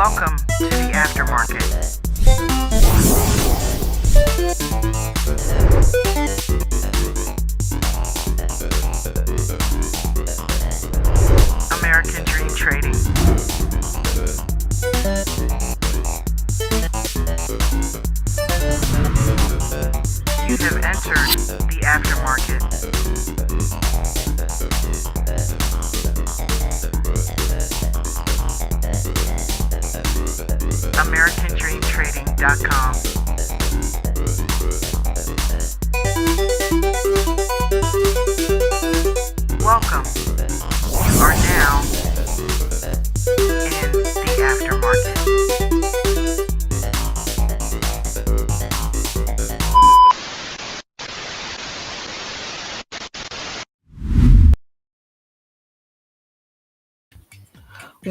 Welcome to the Aftermarket. American Dream Trading. You have entered the Aftermarket. AmericanDreamTrading.com. Welcome. You are now in the Aftermarket.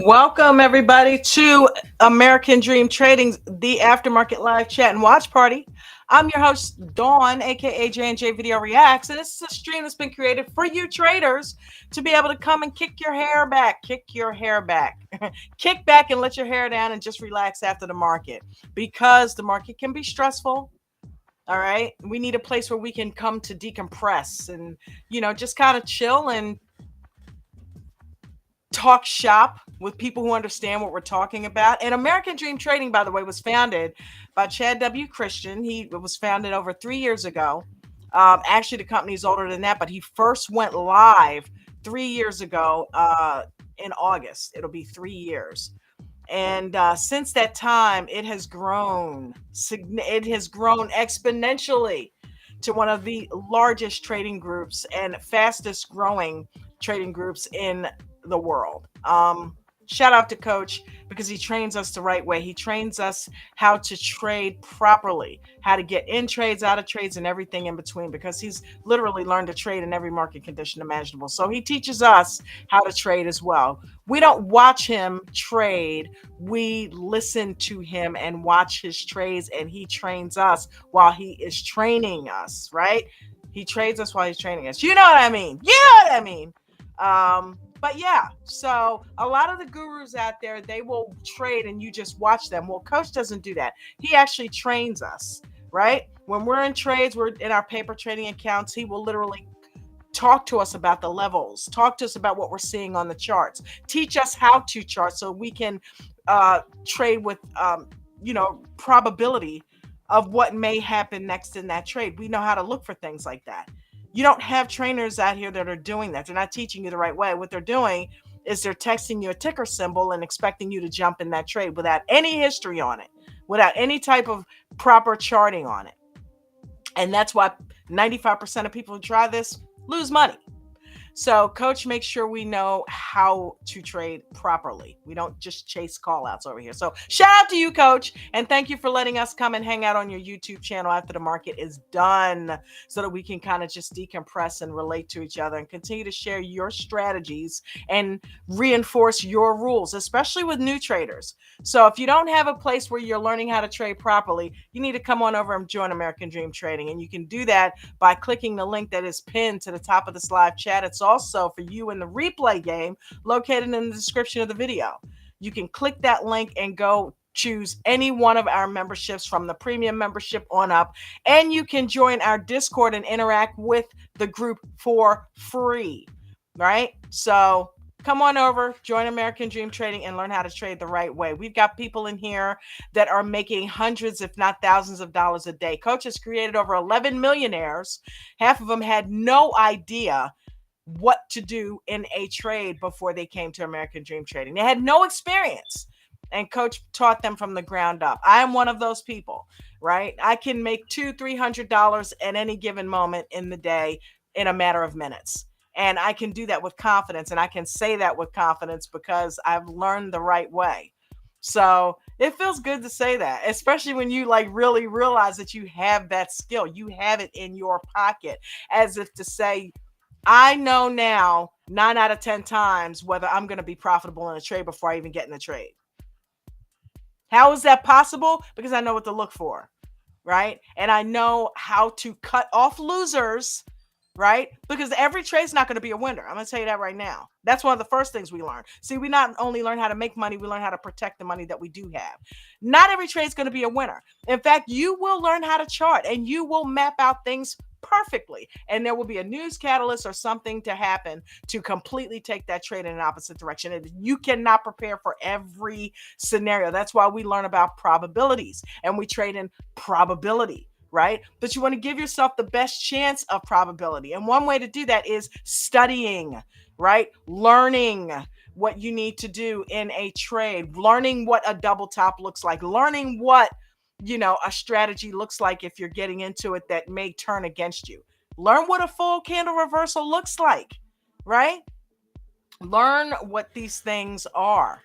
Welcome, everybody, to American Dream Trading's The Aftermarket Live Chat and Watch Party. I'm your host, Dawn, aka J&J Video Reacts, and this is a stream that's been created for you traders to be able to come and kick your hair back, kick back and let your hair down and just relax after the market, because the market can be stressful. All right, we need a place where we can come to decompress and, just kind of chill and talk shop with people who understand what we're talking about. And American Dream Trading, by the way, was founded by Chad W. Christian. He was founded over 3 years ago. Actually, the company is older than that, but he first went live 3 years ago in August. It'll be 3 years. And since that time, it has grown. It has grown exponentially to one of the largest trading groups and fastest growing trading groups in the world. Shout out to Coach, because he trains us the right way. He trains us how to trade properly, how to get in trades, out of trades, and everything in between, because he's literally learned to trade in every market condition imaginable. So he teaches us how to trade as well. We don't watch him trade. We listen to him and watch his trades, and he trains us while he is training us, right? He trades us while he's training us. You know what I mean? But yeah, so a lot of the gurus out there, they will trade and you just watch them. Well, Coach doesn't do that. He actually trains us, right? When we're in trades, we're in our paper trading accounts. He will literally talk to us about the levels, talk to us about what we're seeing on the charts, teach us how to chart so we can trade with, probability of what may happen next in that trade. We know how to look for things like that. You don't have trainers out here that are doing that. They're not teaching you the right way. What they're doing is they're texting you a ticker symbol and expecting you to jump in that trade without any history on it, without any type of proper charting on it. And that's why 95% of people who try this lose money. So Coach makes sure we know how to trade properly. We don't just chase call outs over here. So shout out to you, Coach. And thank you for letting us come and hang out on your YouTube channel after the market is done, so that we can kind of just decompress and relate to each other and continue to share your strategies and reinforce your rules, especially with new traders. So if you don't have a place where you're learning how to trade properly, you need to come on over and join American Dream Trading. And you can do that by clicking the link that is pinned to the top of this live chat. It's also for you in the replay game located in the description of the video. You can click that link and go choose any one of our memberships from the premium membership on up, and you can join our Discord and interact with the group for free, right? So come on over, join American Dream Trading, and learn how to trade the right way. We've got people in here that are making hundreds, if not thousands of dollars a day. Coach has created over 11 millionaires. Half of them had no idea what to do in a trade before they came to American Dream Trading. They had no experience, and Coach taught them from the ground up. I am one of those people, right? I can make $200-300 at any given moment in the day in a matter of minutes. And I can do that with confidence, and I can say that with confidence because I've learned the right way. So it feels good to say that, especially when you really realize that you have that skill. You have it in your pocket, as if to say, I know now 9 out of 10 times whether I'm going to be profitable in a trade before I even get in the trade. How is that possible? Because I know what to look for, right? And I know how to cut off losers right? Because every trade's not going to be a winner. I'm going to tell you that right now. That's one of the first things we learn. See, we not only learn how to make money, we learn how to protect the money that we do have. Not every trade's going to be a winner. In fact, you will learn how to chart and you will map out things perfectly. And there will be a news catalyst or something to happen to completely take that trade in an opposite direction. And you cannot prepare for every scenario. That's why we learn about probabilities and we trade in probability, right? But you want to give yourself the best chance of probability. And one way to do that is studying, right? Learning what you need to do in a trade, learning what a double top looks like, learning what, a strategy looks like if you're getting into it that may turn against you. Learn what a full candle reversal looks like, right? Learn what these things are.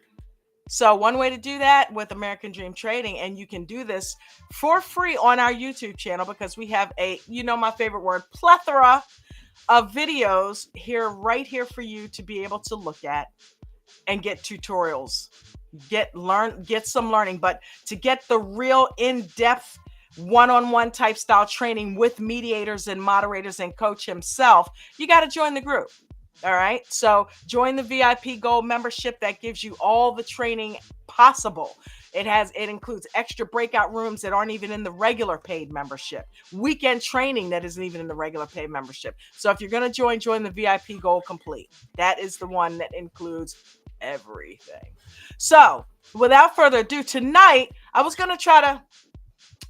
So one way to do that with American Dream Trading, and you can do this for free on our YouTube channel because we have my favorite word, plethora of videos right here for you to be able to look at and get tutorials, get some learning. But to get the real in-depth one-on-one type style training with mediators and moderators and coach himself, you got to join the group. All right. So join the VIP Gold membership that gives you all the training possible. It includes extra breakout rooms that aren't even in the regular paid membership, weekend training that isn't even in the regular paid membership. So if you're going to join the VIP Gold Complete. That is the one that includes everything. So without further ado, tonight I was going to try to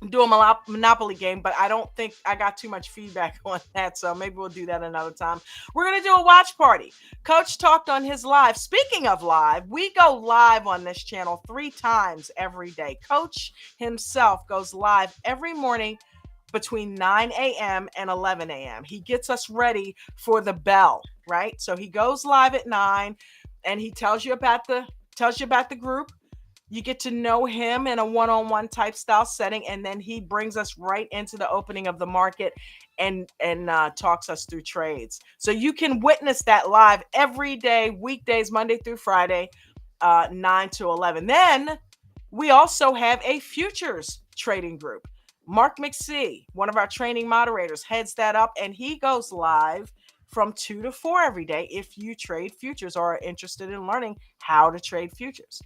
do a Monopoly game, but I don't think I got too much feedback on that, so maybe we'll do that another time. We're going to do a watch party. Coach talked on his live. Speaking of live, we go live on this channel 3 times every day. Coach himself goes live every morning between 9 a.m. and 11 a.m. He gets us ready for the bell, right? So he goes live at 9 and he tells you about the group. You get to know him in a one-on-one type style setting, and then he brings us right into the opening of the market and talks us through trades. So you can witness that live every day, weekdays, Monday through Friday, 9 to 11. Then we also have a futures trading group. Mark McSee, one of our training moderators, heads that up, and he goes live from 2 to 4 every day if you trade futures or are interested in learning how to trade futures.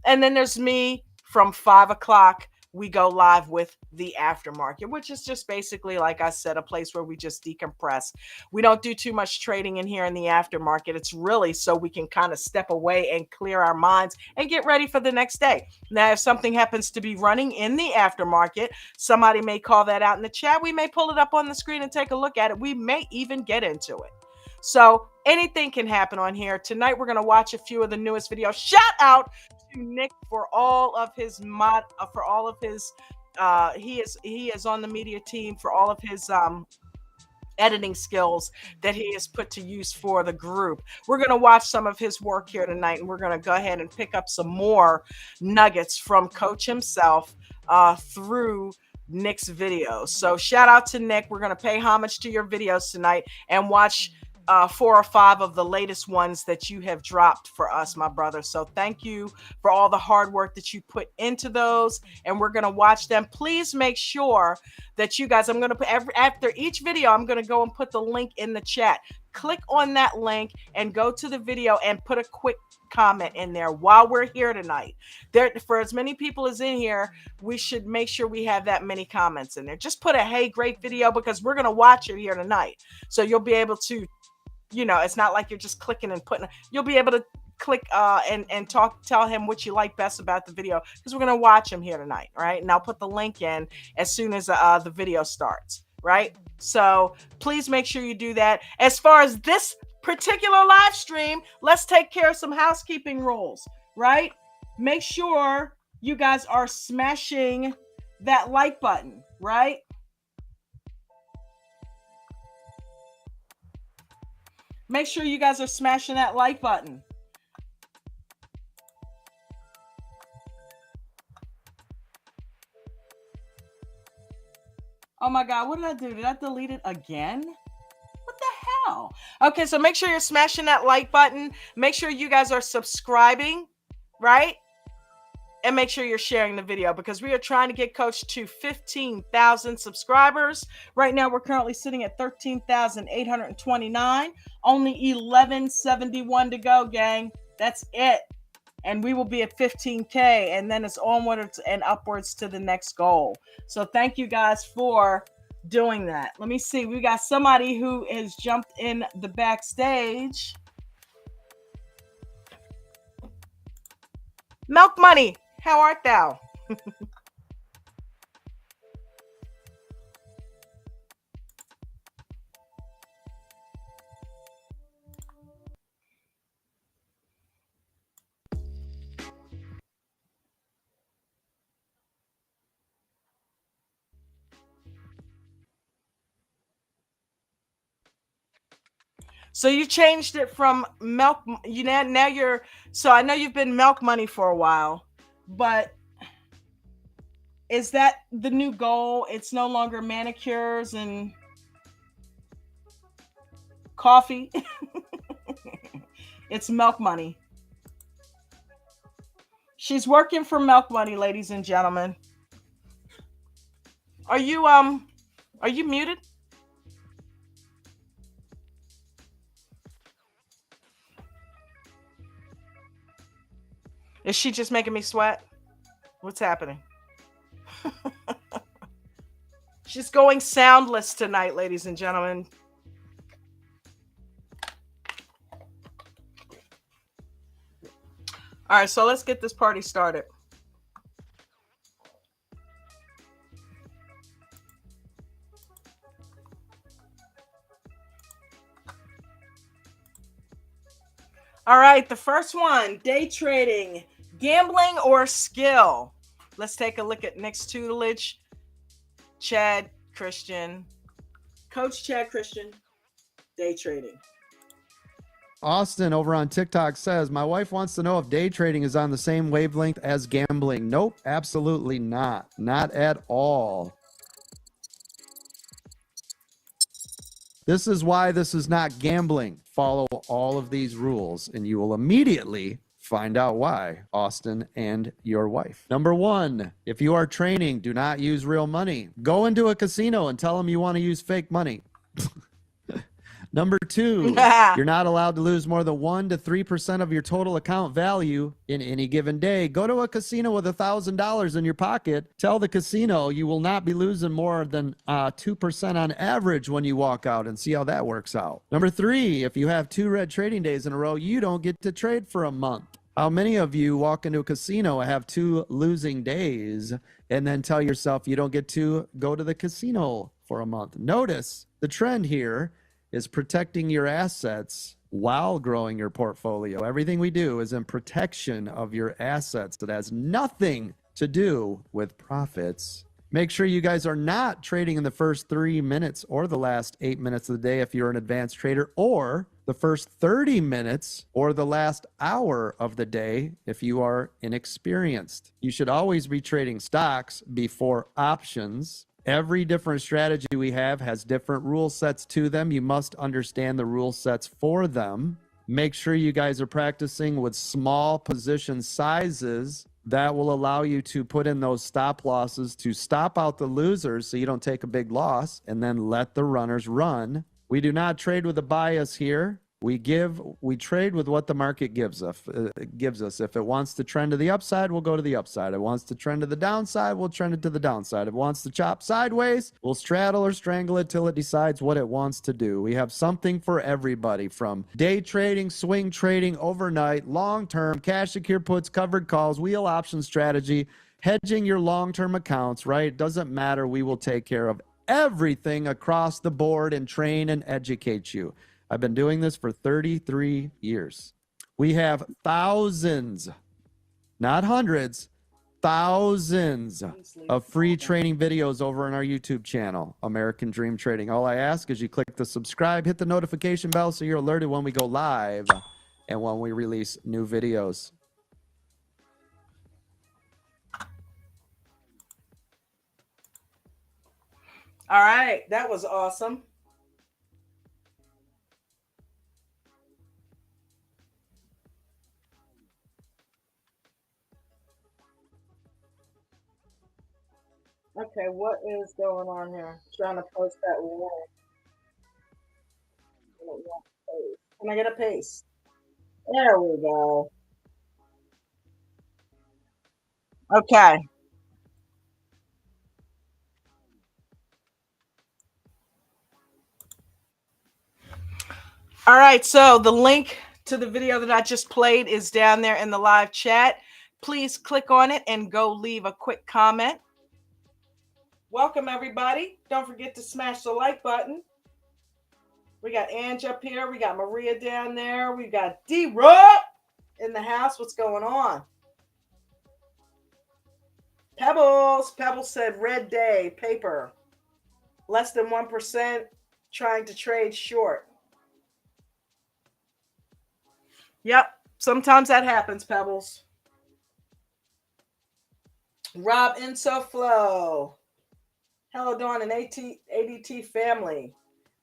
And then there's me from 5 o'clock. We go live with the Aftermarket, which is just basically, like I said, a place where we just decompress. We don't do too much trading in here in the Aftermarket. It's really so we can kind of step away and clear our minds and get ready for the next day. Now, if something happens to be running in the Aftermarket, somebody may call that out in the chat. We may pull it up on the screen and take a look at it. We may even get into it. So anything can happen on here. Tonight, we're going to watch a few of the newest videos. Shout out to Nick for all of his he is on the media team for all of his editing skills that he has put to use for the group. We're going to watch some of his work here tonight, and we're going to go ahead and pick up some more nuggets from Coach himself through Nick's videos. So shout out to Nick. We're going to pay homage to your videos tonight and watch 4 or 5 of the latest ones that you have dropped for us, my brother. So thank you for all the hard work that you put into those, and we're going to watch them. Please make sure that you guys, I'm going to put after each video, I'm going to go and put the link in the chat. Click on that link and go to the video and put a quick comment in there while we're here tonight. For as many people as in here, we should make sure we have that many comments in there. Just put a hey, great video, because we're going to watch it here tonight. So you'll be able to, it's not like you're just clicking and putting, you'll be able to click and tell him what you like best about the video, because we're going to watch him here tonight. Right. And I'll put the link in as soon as the video starts. Right. So please make sure you do that. As far as this particular live stream, let's take care of some housekeeping rules. Right. Make sure you guys are smashing that like button. Right. Make sure you guys are smashing that like button. Oh my God, what did I do? Did I delete it again? What the hell? Okay, so make sure you're smashing that like button. Make sure you guys are subscribing, right? And make sure you're sharing the video because we are trying to get Coach to 15,000 subscribers. Right now, we're currently sitting at 13,829. Only 1171 to go, gang. That's it. And we will be at 15K, and then it's onwards and upwards to the next goal. So thank you guys for doing that. Let me see. We got somebody who has jumped in the backstage. Milk Money, how art thou? So you changed it from milk. Now you're. So I know you've been Milk Money for a while, but is that the new goal? It's no longer manicures and coffee. It's Milk Money. She's working for Milk Money, ladies and gentlemen. Are you muted? Is she just making me sweat? What's happening? She's going soundless tonight, ladies and gentlemen. All right, so let's get this party started. All right, the first one, day trading, gambling or skill. Let's take a look at Nick's tutelage. Chad Christian, Coach Chad Christian, day trading. Austin over on TikTok says, my wife wants to know if day trading is on the same wavelength as gambling. Nope, absolutely not. Not at all. This is why this is not gambling. Follow all of these rules and you will immediately find out why, Austin and your wife. Number one, if you are training, do not use real money. Go into a casino and tell them you want to use fake money. Number two, you're not allowed to lose more than 1 to 3% of your total account value in any given day. Go to a casino with $1,000 in your pocket. Tell the casino you will not be losing more than 2% on average when you walk out and see how that works out. Number three, if you have 2 red trading days in a row, you don't get to trade for a month. How many of you walk into a casino and have 2 losing days and then tell yourself you don't get to go to the casino for a month? Notice the trend here is protecting your assets while growing your portfolio. Everything we do is in protection of your assets. That has nothing to do with profits. Make sure you guys are not trading in the first 3 minutes or the last 8 minutes of the day if you're an advanced trader, or the first 30 minutes or the last hour of the day if you are inexperienced. You should always be trading stocks before options. Every different strategy we have has different rule sets to them. You must understand the rule sets for them. Make sure you guys are practicing with small position sizes. That will allow you to put in those stop losses to stop out the losers so you don't take a big loss, and then let the runners run. We do not trade with a bias here. We trade with what the market gives us. If it wants to trend to the upside, we'll go to the upside. If it wants to trend to the downside, we'll trend it to the downside. If it wants to chop sideways, we'll straddle or strangle it till it decides what it wants to do. We have something for everybody, from day trading, swing trading, overnight, long-term, cash secure puts, covered calls, wheel option strategy, hedging your long-term accounts, right? It doesn't matter. We will take care of everything across the board and train and educate you. I've been doing this for 33 years. We have thousands, not hundreds, thousands of free training videos over on our YouTube channel, American Dream Trading. All I ask is you click the subscribe, hit the notification bell so you're alerted when we go live and when we release new videos. All right, that was awesome. Okay, what is going on here? Trying to post that link. Can I get a paste? There we go. Okay. All right. So the link to the video that I just played is down there in the live chat. Please click on it and go leave a quick comment. Welcome, everybody. Don't forget to smash the like button. We got Ange up here. We got Maria down there. We got D-Rock in the house. What's going on? Pebbles. Pebbles said red day, paper. Less than 1% trying to trade short. Yep. Sometimes that happens, Pebbles. Rob Insoflow. Hello, Dawn and ADT family.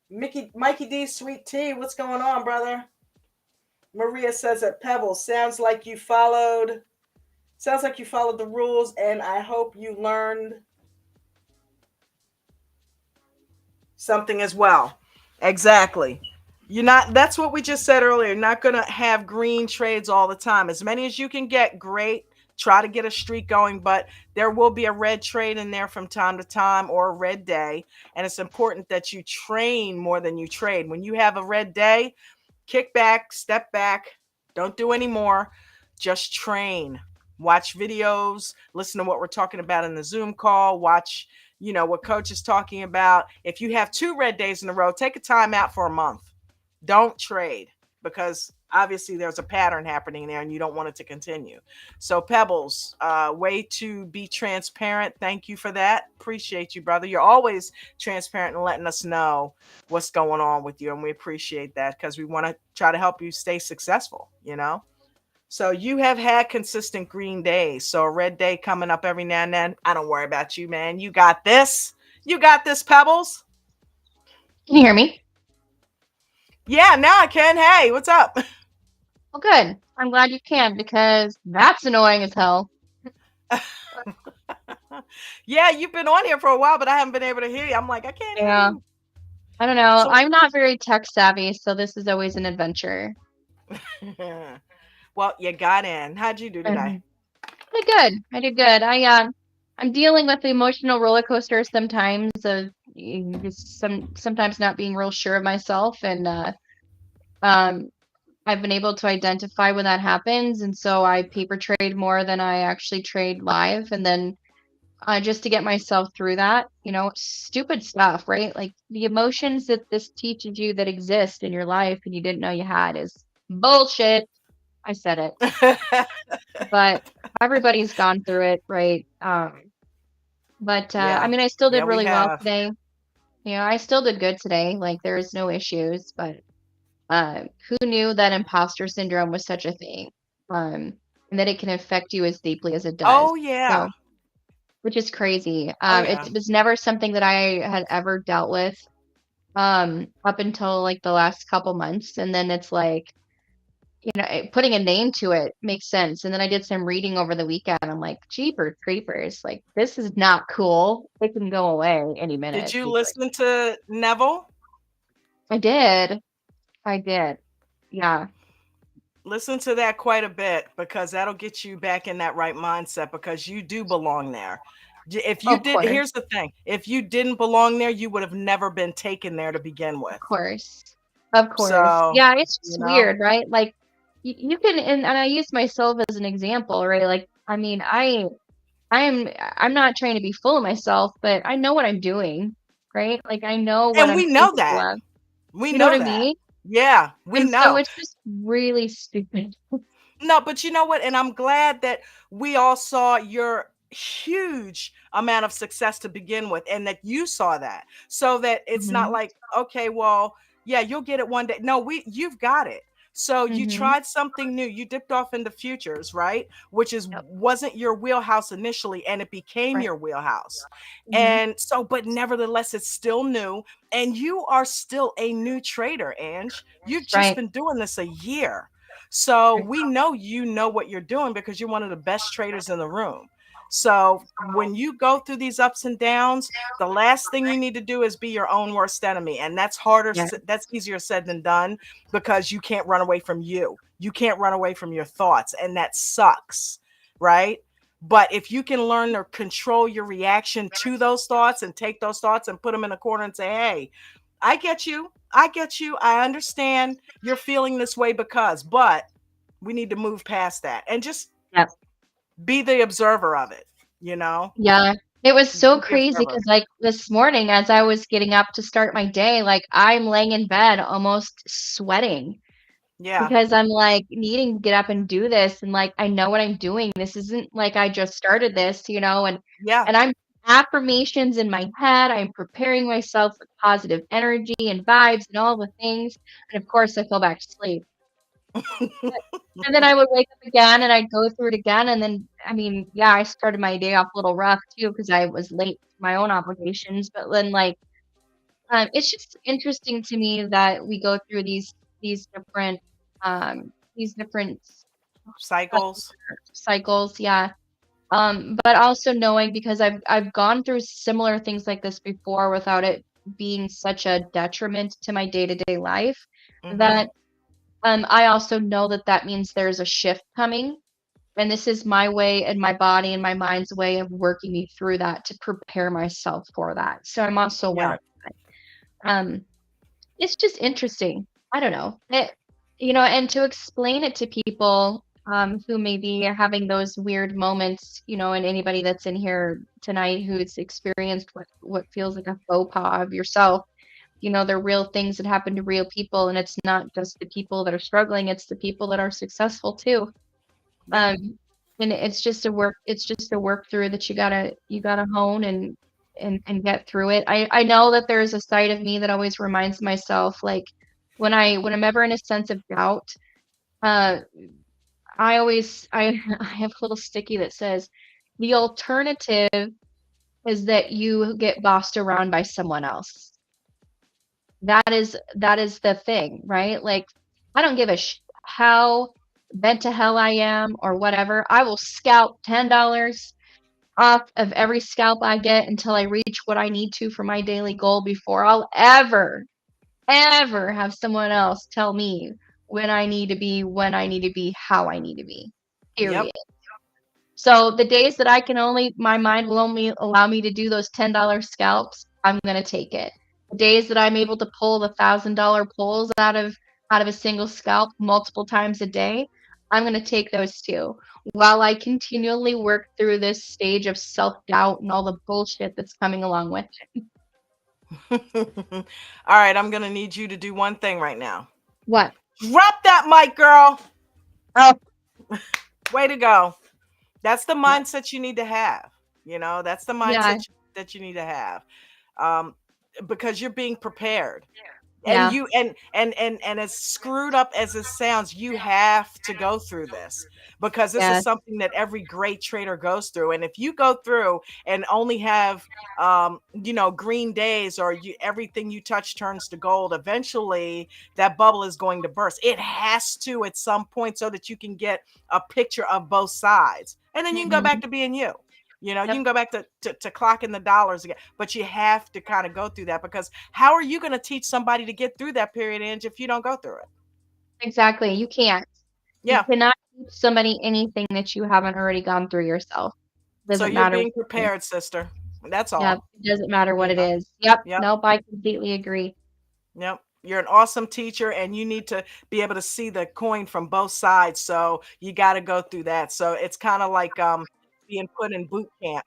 Mikey D, Sweet Tea, what's going on, brother? Maria says that Pebbles sounds like you followed the rules, and I hope you learned something as well. Exactly. That's what we just said earlier. You're not going to have green trades all the time. As many as you can get, great. Try to get a streak going, but there will be a red trade in there from time to time, or a red day. And it's important that you train more than you trade. When you have a red day, kick back, step back, don't do any more. Just train. Watch videos, listen to what we're talking about in the Zoom call, watch, what coach is talking about. If you have 2 red days in a row, take a time out for a month. Don't trade, because obviously there's a pattern happening there and you don't want it to continue. So Pebbles, way to be transparent. Thank you for that. Appreciate you, brother. You're always transparent and letting us know what's going on with you. And we appreciate that, because we want to try to help you stay successful, So you have had consistent green days. So a red day coming up every now and then. I don't worry about you, man. You got this. You got this, Pebbles. Can you hear me? Yeah, now I can. Hey, what's up? Well, good. I'm glad you can, because that's annoying as hell. Yeah, you've been on here for a while, but I haven't been able to hear you. I'm like, I can't hear you. I don't know. So- I'm not very tech savvy, so this is always an adventure. Well, you got in. How'd you do today? I did good. I'm dealing with the emotional roller coaster sometimes of sometimes not being real sure of myself, and I've been able to identify when that happens, and so I paper trade more than I actually trade live, and then just to get myself through that, stupid stuff, right? Like the emotions that this teaches you that exist in your life and you didn't know you had is bullshit. I said it, but everybody's gone through it, right? But Yeah. I mean, I still did Yeah, we really well have. today. I still did good today. Like there is no issues, but who knew that imposter syndrome was such a thing? And that it can affect you as deeply as it does. Oh, yeah. So, which is crazy. Oh, yeah. It was never something that I had ever dealt with up until like the last couple months, and then it's like, putting a name to it makes sense. And then I did some reading over the weekend. I'm like, jeepers creepers, like this is not cool. It can go away any minute. Did you listen to Neville? I did. Yeah. Listen to that quite a bit, because that'll get you back in that right mindset, because you do belong there. If you did, here's the thing. If you didn't belong there, you would have never been taken there to begin with. Of course. So, yeah, it's just weird, right? Like you can, and I use myself as an example, right? Like, I mean, I'm not trying to be full of myself, but I know what I'm doing, right? Like I know what and we know that. of. We You know know what I that. mean? Yeah, we And know. so it's just really stupid. No, but you know what? And I'm glad that we all saw your huge amount of success to begin with, and that you saw that, so that it's not like, okay, well, yeah, you'll get it one day. No, you've got it. So you tried something new. You dipped off into futures, right? Which wasn't your wheelhouse initially, and it became your wheelhouse. And so, but nevertheless, it's still new, and you are still a new trader, Ange. You've just been doing this a year. So we know you know what you're doing, because you're one of the best traders in the room. So when you go through these ups and downs, the last thing you need to do is be your own worst enemy. And that's harder, Yeah. that's easier said than done, because you can't run away from you. You can't run away from your thoughts, and that sucks, right? But if you can learn to control your reaction to those thoughts and take those thoughts and put them in a corner and say, hey, I get you. I get you. I understand you're feeling this way but we need to move past that and just Yep. be the observer of it, you know? Yeah. It was so Be the crazy observer. because, like, this morning as I was getting up to start my day, like, I'm laying in bed almost sweating Yeah. because I'm, like, needing to get up and do this, and, like, I know what I'm doing. This isn't like I just started this, Yeah. and I'm affirmations in my head. I'm preparing myself with positive energy and vibes and all the things, and of course, I fell back to sleep. And then I would wake up again and I'd go through it again. And then, I mean, yeah, I started my day off a little rough too because I was late for my own obligations. But then, like, it's just interesting to me that we go through these different these different Cycles. cycles. Yeah. But also knowing because I've gone through similar things like this before without it being such a detriment to my day-to-day life Mm-hmm. that I also know that that means there's a shift coming. And this is my way and my body and my mind's way of working me through that to prepare myself for that. So I'm also aware Yeah. of that. It's just interesting. I don't know. And to explain it to people who may be having those weird moments, and anybody that's in here tonight who's experienced what feels like a faux pas of yourself, they're real things that happen to real people, and it's not just the people that are struggling, it's the people that are successful too. Yeah. Um, and it's just a work through that you gotta hone and get through it. I know that there's a side of me that always reminds myself, like, when I'm ever in a sense of doubt, uh, I have a little sticky that says the alternative is that you get bossed around by someone else. That is the thing, right? Like, I don't give a how bent to hell I am or whatever. I will scalp $10 off of every scalp I get until I reach what I need to for my daily goal before I'll ever have someone else tell me when I need to be, how I need to be. Yep. Period. So the days that my mind will only allow me to do those $10 scalps, I'm gonna take it. The days that I'm able to pull the $1,000 pulls out of a single scalp multiple times a day, I'm gonna take those too. While I continually work through this stage of self-doubt and all the bullshit that's coming along with it. All right, I'm gonna need you to do one thing right now. What? Drop that mic, girl. Oh, Way to go. That's the mindset you need to have. That's the yeah, mindset that you need to have. Um, because you're being prepared. And yeah, you and as screwed up as it sounds, you have to go through this, because this is yeah. something that every great trader goes through. And if you go through and only have green days, or everything you touch turns to gold, eventually that bubble is going to burst. It has to at some point, so that you can get a picture of both sides, and then you can go back Mhm. to being you. You Yep, can go back to clocking the dollars again, but you have to kind of go through that, because how are you going to teach somebody to get through that period, Ange, if you don't go through it? exactly. You can't. You Yeah. cannot teach somebody anything that you haven't already gone through yourself. So Doesn't you're matter being what it is. prepared, sister. That's Yep, all. it doesn't matter what You it know. is. Yep, Yep. nope, I completely agree. Yep. You're an awesome teacher, and you need to be able to see the coin from both sides. So you got to go through that. So it's kind of like being put in boot camp.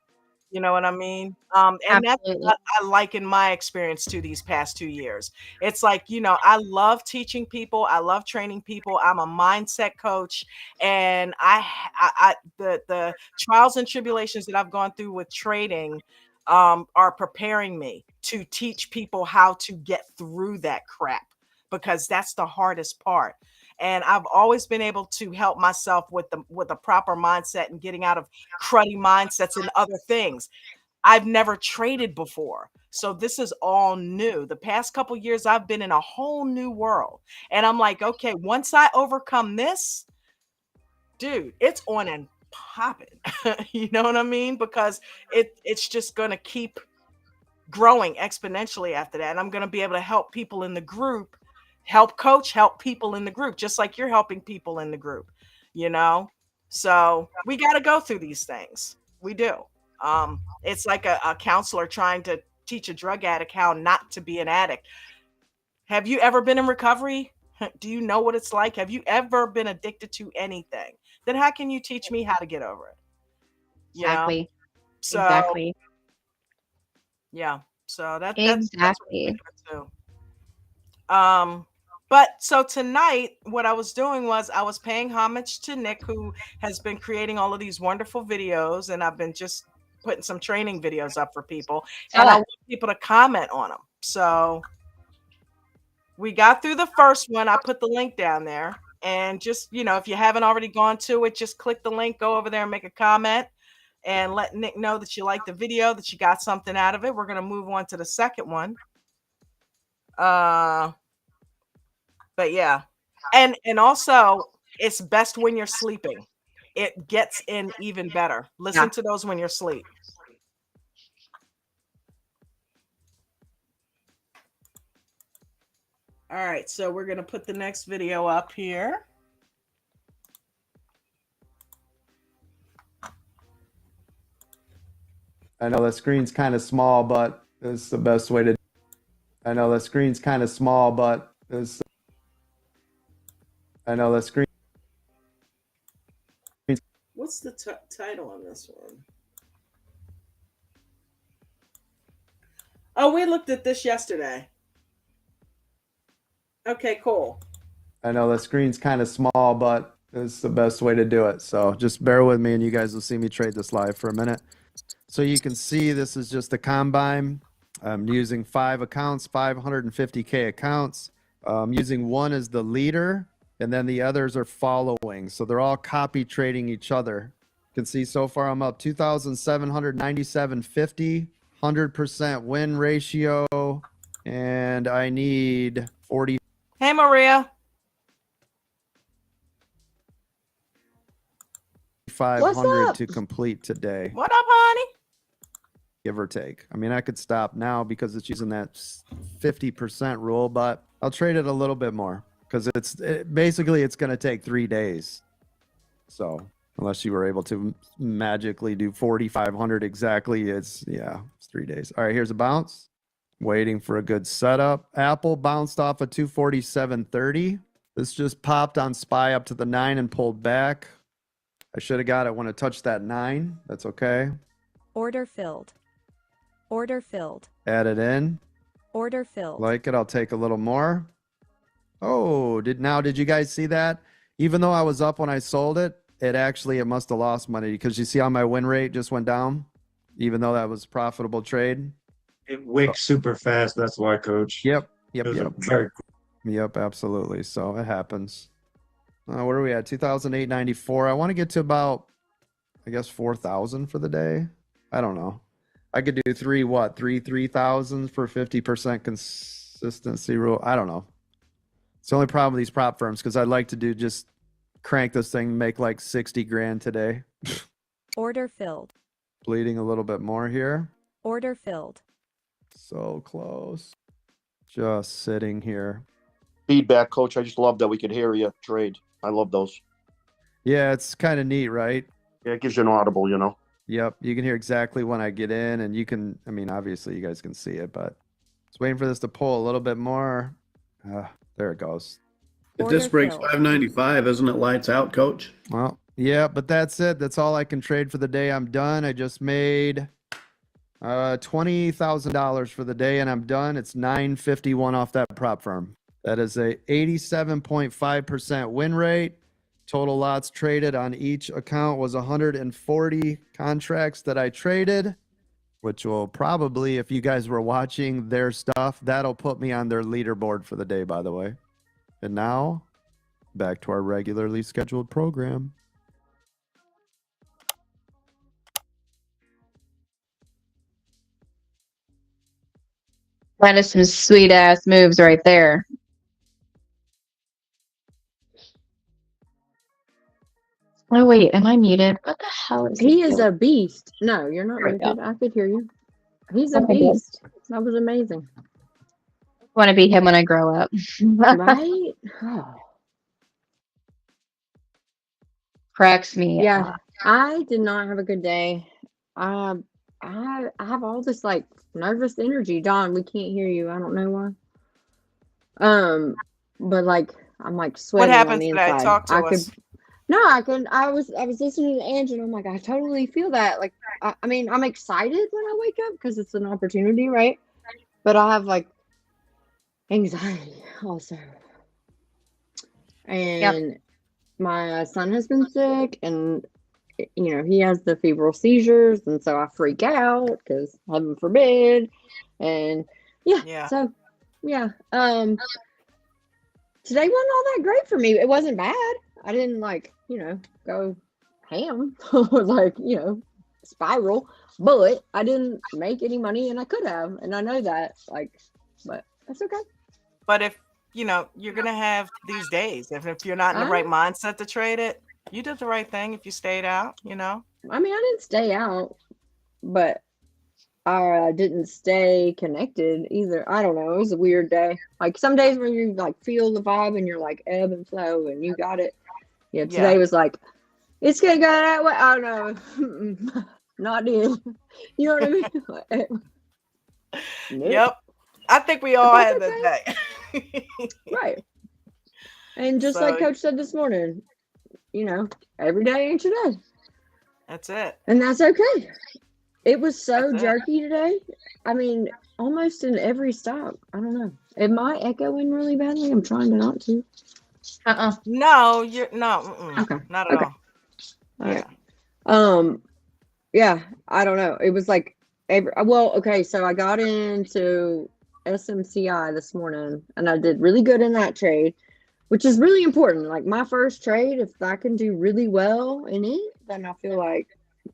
You know what I mean? And that's Absolutely. what I like in my experience too these past 2 years. It's like, I love teaching people. I love training people. I'm a mindset coach, and the trials and tribulations that I've gone through with trading are preparing me to teach people how to get through that crap, because that's the hardest part. And I've always been able to help myself with the proper mindset and getting out of cruddy mindsets and other things. I've never traded before. So this is all new. The past couple years, I've been in a whole new world. And I'm like, okay, once I overcome this, dude, it's on an popping. You know what I mean? Because it's just going to keep growing exponentially after that. And I'm going to be able to help people in the group, help coach, help people in the group, just like you're helping people in the group, you know? So we got to go through these things. We do. It's like a counselor trying to teach a drug addict how not to be an addict. Have you ever been in recovery? Do you know what it's like? Have you ever been addicted to anything? Then how can you teach me how to get over it? You know? Exactly. So Exactly. yeah. So that's what I'm Exactly. thinking too. But so tonight, what I was doing was I was paying homage to Nick, who has been creating all of these wonderful videos, and I've been just putting some training videos up for people, and I want people to comment on them. So we got through the first one. I put the link down there, and just, if you haven't already gone to it, just click the link, go over there and make a comment, and let Nick know that you like the video, that you got something out of it. We're gonna move on to the second one. But yeah, and also it's best when you're sleeping. It gets in even better. Listen to those when you're asleep. All right, so we're gonna put the next video up here. I know the screen's kind of small, but it's the best way to. I know the screen's kind of small, but it's. I know the screen. What's the title on this one? Oh, we looked at this yesterday. Okay, cool. I know the screen's kind of small, but it's the best way to do it. So just bear with me and you guys will see me trade this live for a minute. So you can see this is just a combine. I'm using 5 accounts, 550K accounts. I'm using one as the leader, and then the others are following. So they're all copy trading each other. You can see so far I'm up 2,797.50, 100% win ratio, and I need 40. Hey, Maria. 500 to complete today. What up, honey? Give or take. I mean, I could stop now because it's using that 50% rule, but I'll trade it a little bit more because basically it's going to take 3 days. So unless you were able to magically do 4,500 exactly, it's 3 days. All right, here's a bounce. Waiting for a good setup. Apple bounced off of 247.30. This just popped on SPY up to the 9 and pulled back. I should have got it when it touched that 9. That's okay. Order filled. Order filled. Add it in. Order filled. Like it, I'll take a little more. Oh, did you guys see that? Even though I was up when I sold it, it must have lost money because you see how my win rate just went down, even though that was a profitable trade. It wicks super fast. That's why, Coach. Yep. Very Yep, absolutely. So it happens. What are we at? 2,894. I want to get to about, I guess, 4,000 for the day. I don't know. I could do 3,000 for 50% consistency rule. I don't know. It's the only problem with these prop firms because I'd like to just crank this thing, make like 60 grand today. Order filled. Bleeding a little bit more here. Order filled. So close. Just sitting here. Feedback, Coach. I just love that we could hear you trade. I love those. Yeah, it's kind of neat, right? Yeah, it gives you an audible, you know. Yep, you can hear exactly when I get in, and you can, I mean, obviously you guys can see it, but just waiting for this to pull a little bit more. There it goes. If this breaks 595, isn't it lights out, Coach? Well, yeah, but that's it. That's all I can trade for the day. I'm done. I just made $20,000 for the day, and I'm done. It's 951 off that prop firm. That is a 87.5% win rate. Total lots traded on each account was 140 contracts that I traded, which will probably, if you guys were watching their stuff, that'll put me on their leaderboard for the day, by the way. And now, back to our regularly scheduled program. That is some sweet ass moves right there. Oh wait, am I muted? What the hell is He this is doing? a beast. No, you're not There we go. muted. I could hear you. He's a Okay, good. beast. That was amazing. Want to be him when I grow up. Right? Oh. Cracks me Yeah, up. I did not have a good day. I have all this like nervous energy. Don, we can't hear you. I don't know why. But like I'm like What sweating on happened the today? inside. Talk to I us. could no, I was listening to Angie and I'm like, I totally feel that. Like I mean, I'm excited when I wake up because it's an opportunity, right? But I have like anxiety also. Yep. And my son has been sick and he has the febrile seizures and so I freak out because heaven forbid. And Yeah. so yeah. Today wasn't all that great for me. It wasn't bad. I didn't like, go ham or like, spiral, but I didn't make any money and I could have. And I know that, like, but that's okay. But if you're gonna have these days, if you're not in the right mindset to trade it, you did the right thing if you stayed out. I mean, I didn't stay out, but I didn't stay connected either. I don't know. It was a weird day. Like some days when you like feel the vibe and you're like ebb and flow and you got it. Yeah, today was like, it's gonna go that way. Oh no, not it. You know what I mean? Nope. Yep. I think we all had that day. Right. And just like Coach said this morning, every day ain't your day. That's it. And that's okay. It was so jerky today. I mean, almost in every stop. I don't know. Am I echoing really badly? I'm trying to not to. No, you're no. Okay. Not at all. All right. Yeah, I don't know. It was like okay, so I got into SMCI this morning and I did really good in that trade, which is really important. Like my first trade, if I can do really well in it, then I feel like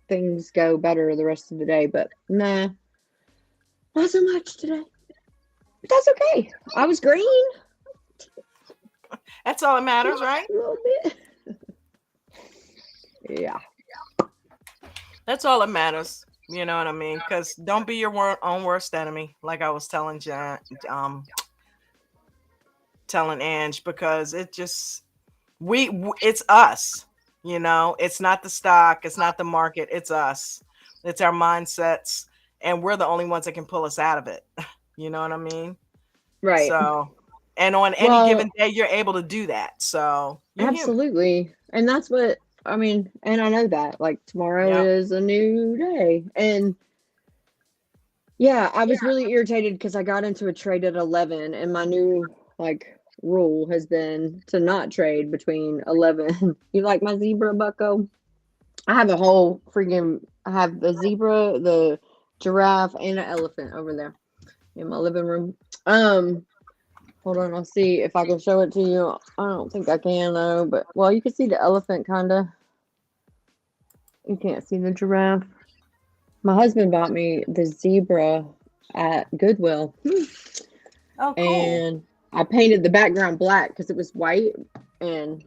things go better the rest of the day. But nah, not so much today. But that's okay. I was green. That's all that matters, right? A little bit. Yeah. That's all that matters. You know what I mean? Because don't be your own worst enemy, like I was telling telling Ange, because it just it's us. It's not the stock, it's not the market, it's us. It's our mindsets, and we're the only ones that can pull us out of it. You know what I mean? Right. So, and on any given day, you're able to do that. So, absolutely. Human. And that's what I mean. And I know that like tomorrow is a new day. And yeah, I was really irritated because I got into a trade at 11 and my new like rule has been to not trade between 11. You like my zebra, Bucko? I have a whole I have the zebra, the giraffe, and an elephant over there in my living room. Hold on, I'll see if I can show it to you. I don't think I can though, but well, you can see the elephant kinda. You can't see the giraffe. My husband bought me the zebra at Goodwill. Oh, cool. And I painted the background black because it was white, and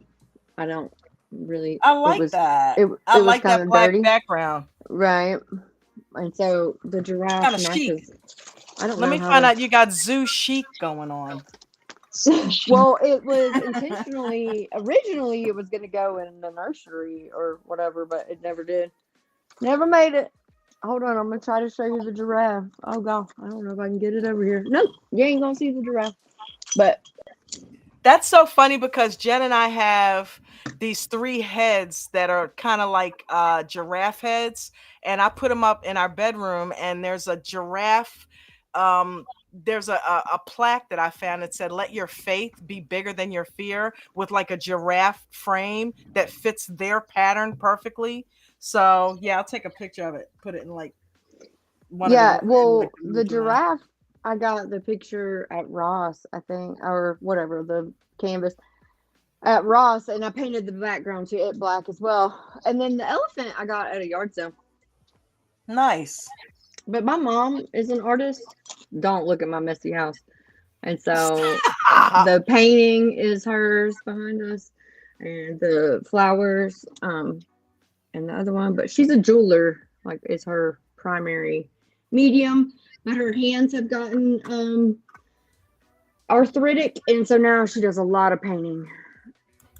I don't really. I like that. I like that black background. Right. And so the giraffe kind of chic. I don't know. Let me find out you got zoo chic going on. Well, it was originally it was going to go in the nursery or whatever, but it never did. Never made it. Hold on, I'm going to try to show you the giraffe. Oh, God. I don't know if I can get it over here. Nope, you ain't going to see the giraffe. But that's so funny because Jen and I have these 3 heads that are kind of like giraffe heads, and I put them up in our bedroom, and there's a giraffe. There's a plaque that I found that said, "Let your faith be bigger than your fear," with like a giraffe frame that fits their pattern perfectly. So yeah, I'll take a picture of it, put it in like one. Yeah, the giraffe, I got the picture at Ross, I think, or whatever, the canvas at Ross, and I painted the background to it black as well. And then the elephant I got at a yard sale. Nice. But my mom is an artist. Don't look at my messy house. And so the painting is hers behind us. and the flowers, and the other one. But she's a jeweler, like is her primary medium. But her hands have gotten arthritic, and so now she does a lot of painting.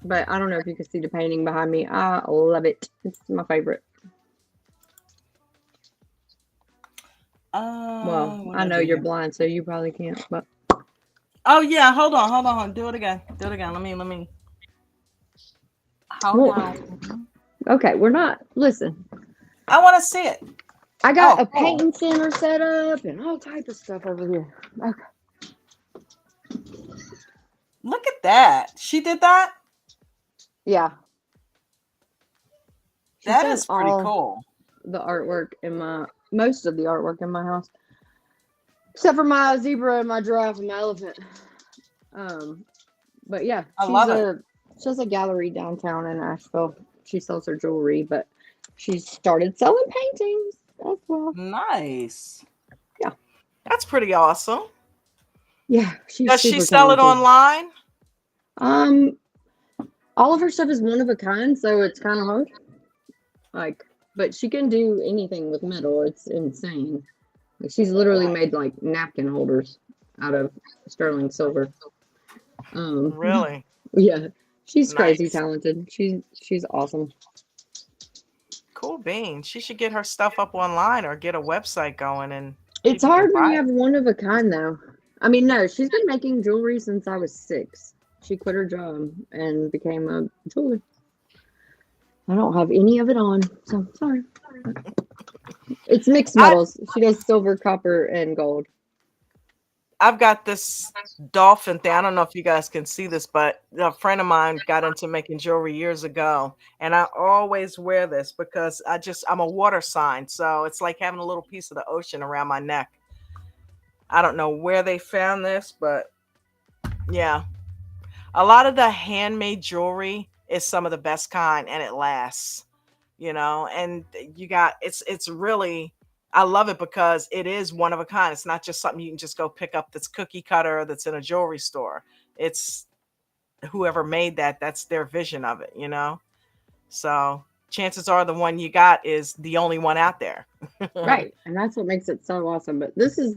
But I don't know if you can see the painting behind me. I love it. It's my favorite. Well, I know you're blind, so you probably can't. But oh yeah, hold on. Do it again. Let me. Hold on. Okay, we're not. Listen, I want to see it. I got a painting center set up and all type of stuff over here. Okay. Look at that. She did that? Yeah. That is pretty cool. The artwork most of the artwork in my house, except for my zebra and my giraffe and my elephant. But yeah, she has a gallery downtown in Asheville. She sells her jewelry, but she started selling paintings as well. Nice. Yeah, that's pretty awesome. Yeah, does she sell it online? All of her stuff is one of a kind, so it's kind of hard. Like, but she can do anything with metal. It's insane. Like, she's literally made like napkin holders out of sterling silver. Really? Yeah, she's crazy talented. She's awesome. Cool beans. She should get her stuff up online or get a website going. And it's hard when you have one of a kind, though. I mean, no, she's been making jewelry since I was 6. She quit her job and became a jeweler. I don't have any of it on, so sorry. It's mixed metals. She does silver, copper, and gold. I've got this dolphin thing. I don't know if you guys can see this, but a friend of mine got into making jewelry years ago, and I always wear this because I'm a water sign, so it's like having a little piece of the ocean around my neck. I don't know where they found this, but yeah. A lot of the handmade jewelry is some of the best kind, and it lasts, and it's really, I love it because it is one of a kind. It's not just something you can just go pick up that's cookie cutter that's in a jewelry store. It's whoever made that's their vision of it, So chances are the one you got is the only one out there. Right. And that's what makes it so awesome. But this is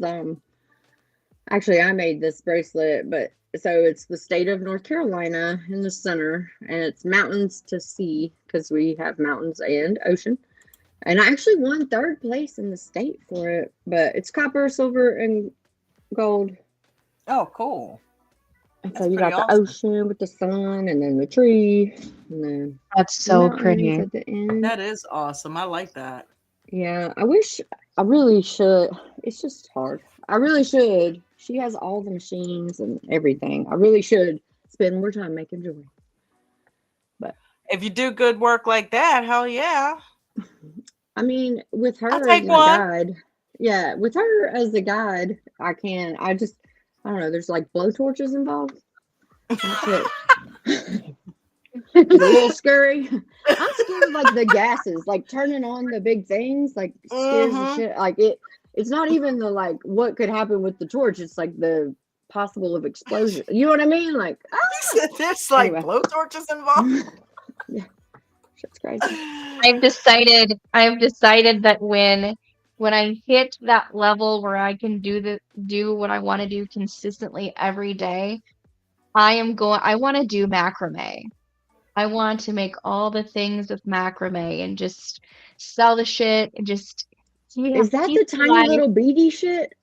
actually I made this bracelet, but so it's the state of North Carolina in the center, and it's mountains to sea because we have mountains and ocean. And I actually won 3rd place in the state for it, but it's copper, silver, and gold. Oh, cool. And so you got the ocean with the sun, and then the tree, and then that's so pretty. At the end. That is awesome. I like that. Yeah, I really should. It's just hard. I really should. She has all the machines and everything. I really should spend more time making jewelry. But if you do good work like that, hell yeah. I mean, with her as my guide. Yeah, with her as the guide, I can. I don't know. There's like blowtorches involved. That's it. It's a little scary. I'm scared of like the gases, like turning on the big things, like scares the shit. Like it's not even the like what could happen with the torch. It's like the possible of explosion. You know what I mean? Like there's like blowtorches involved. Yeah, shit's crazy. I've decided that when I hit that level where I can do what I want to do consistently every day, I want to do macrame. I want to make all the things with macrame and just sell the shit and just. Is that the tiny little beady shit?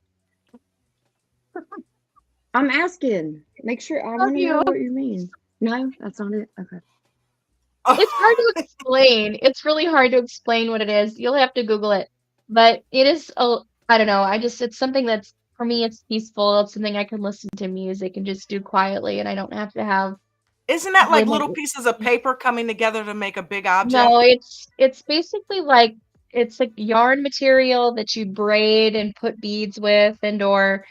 I'm asking. Make sure I want to know what you mean. No, that's not it. Okay. It's hard to explain. It's really hard to explain what it is. You'll have to Google it. But it is I don't know. It's something that's, for me, it's peaceful. It's something I can listen to music and just do quietly, and I don't have to have. Isn't that like little pieces of paper coming together to make a big object? No, it's basically like it's like yarn material that you braid and put beads with or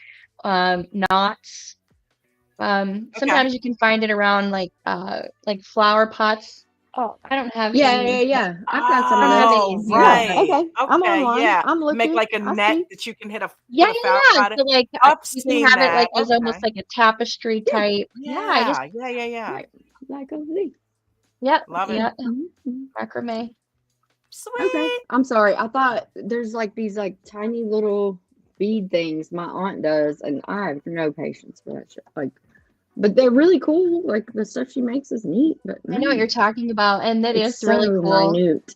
knots. Sometimes you can find it around like flower pots. Oh, I don't have any. Yeah. I've got some of those. Right. Okay. I'm online. Yeah. I'm looking. Make like a net that you can hit a Yeah. So like you can have it like as almost like a tapestry type. Yeah. Like a Z. Yep. Love it. Yeah. Mhm. Macrame. Sweet. Okay, I'm sorry. I thought there's like these like tiny little bead things my aunt does, and I have no patience for that shit. Like, but they're really cool. Like the stuff she makes is neat, but I know what you're man, talking about, and that it's is really so cool. minute.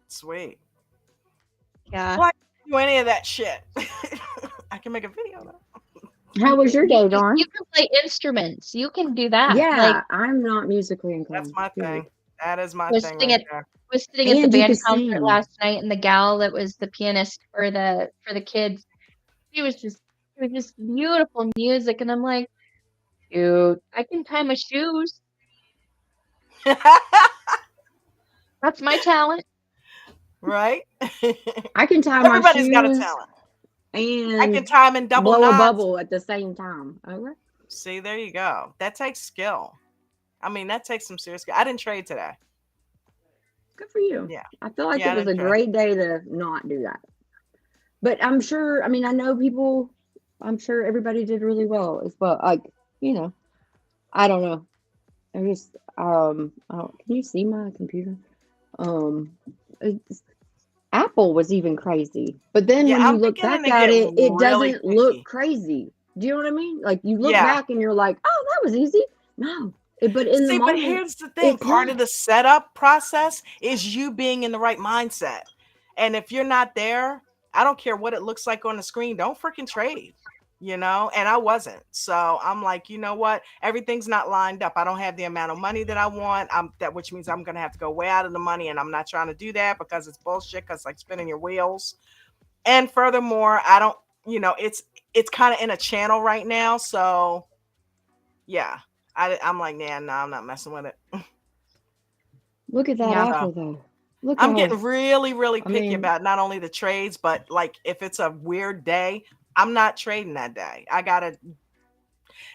Sweet. Yeah. Well, I can't do any of that shit. I can make a video though. How was your day, Dawn? You can play instruments. You can do that. Like, Yeah, I'm not musically That's inclined. my period. thing. That is my was thing sitting right at there. was sitting at the And you band can concert sing. last night, and the gal that was the pianist for the kids, she was just it was just beautiful music, and I'm like, dude, I can tie my shoes. That's my talent. Right? I can tie my Everybody's got a shoes talent. I can and tie them in double blow a knots. bubble at the same time. Okay. See, there you go. That takes skill. I mean, that takes some serious skill. I didn't trade today. Good for you. Yeah. I feel like Yeah, I it was a didn't trade. great day to not do that. But I'm sure, I mean, I know people, I'm sure everybody did really well as well. Like, you know, I don't know. I just, can you see my computer? It's, Apple was even crazy. But then Yeah, when you I'm look beginning back to at get it, it really doesn't look picky. crazy. Do you know what I mean? Like you look Yeah. back and you're like, oh, that was easy. No. But in the See, but moment, here's the thing. it's Part not. of the setup process is you being in the right mindset. And if you're not there, I don't care what it looks like on the screen. Don't freaking trade, you know? And I wasn't. So I'm like, you know what? Everything's not lined up. I don't have the amount of money that I want. Which means I'm gonna have to go way out of the money. And I'm not trying to do that because it's bullshit, because like spinning your wheels. And furthermore, I don't, it's kind of in a channel right now. So yeah. I'm like, nah, I'm not messing with it. Look at that Yeah. offer though. Look I'm how, getting really, really I picky mean, about not only the trades, but like if it's a weird day, I'm not trading that day.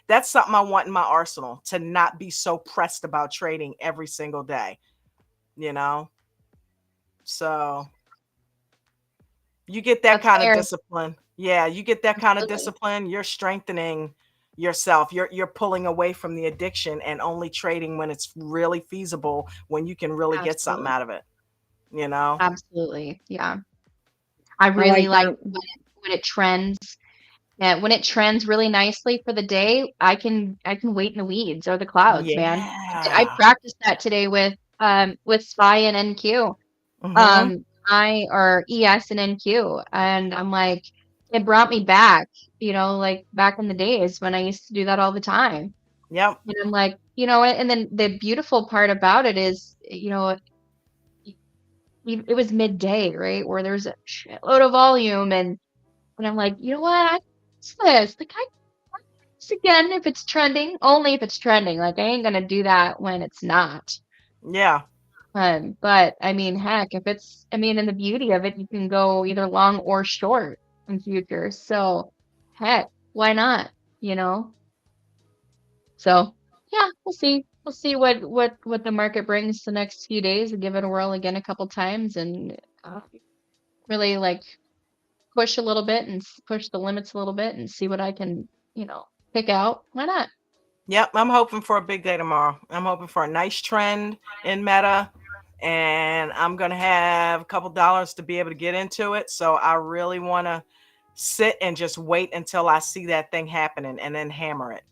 That's something I want in my arsenal, to not be so pressed about trading every single day, you know? So you get that That's kind of fair. discipline. Yeah, you get that kind of Absolutely. discipline, you're strengthening yourself. You're pulling away from the addiction and only trading when it's really feasible, when you can really get something Absolutely. out of it, you know? Absolutely. Yeah. I I really like like that. when it trends. Yeah, when it trends really nicely for the day, I can wait in the weeds or the clouds, man. I Yeah. practiced that today with SPY and NQ. Mm-hmm. I or ES and NQ, and I'm like, it brought me back, like back in the days when I used to do that all the time. Yep. And I'm like, and then the beautiful part about it is, it was midday, right? Where there's a shitload of volume, and I'm like, you know what? What's this? Like, I this again if it's trending, only if it's trending. Like, I ain't gonna do that when it's not. Yeah. But I mean, heck, and the beauty of it, you can go either long or short in future. So, heck, why not? You know? So, yeah, we'll see. We'll see what the market brings the next few days, and give it a whirl again a couple times, and really like push a little bit and push the limits a little bit and see what I can, pick out. Why not? Yep. I'm hoping for a big day tomorrow. I'm hoping for a nice trend in Meta, and I'm going to have a couple dollars to be able to get into it. So I really want to sit and just wait until I see that thing happening and then hammer it,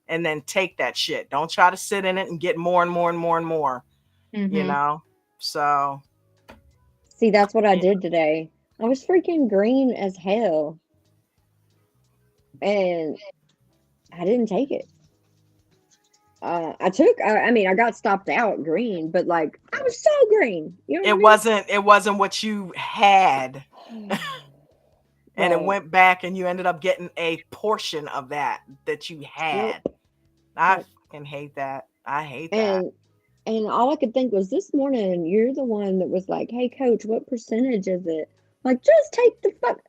and then take that shit. Don't try to sit in it and get more and more and more and more, So. See, that's what I Yeah. did today. I was freaking green as hell. And I didn't take it. I mean, I got stopped out green, but like, I was so green. You know what I mean? It wasn't what you had. And it Well, went back and you ended up getting a portion of that you had. yep. I Yep. fucking hate that. I hate that. And all I could think was this morning, you're the one that was like, hey, coach, what percentage is it? Like, just take the fuck.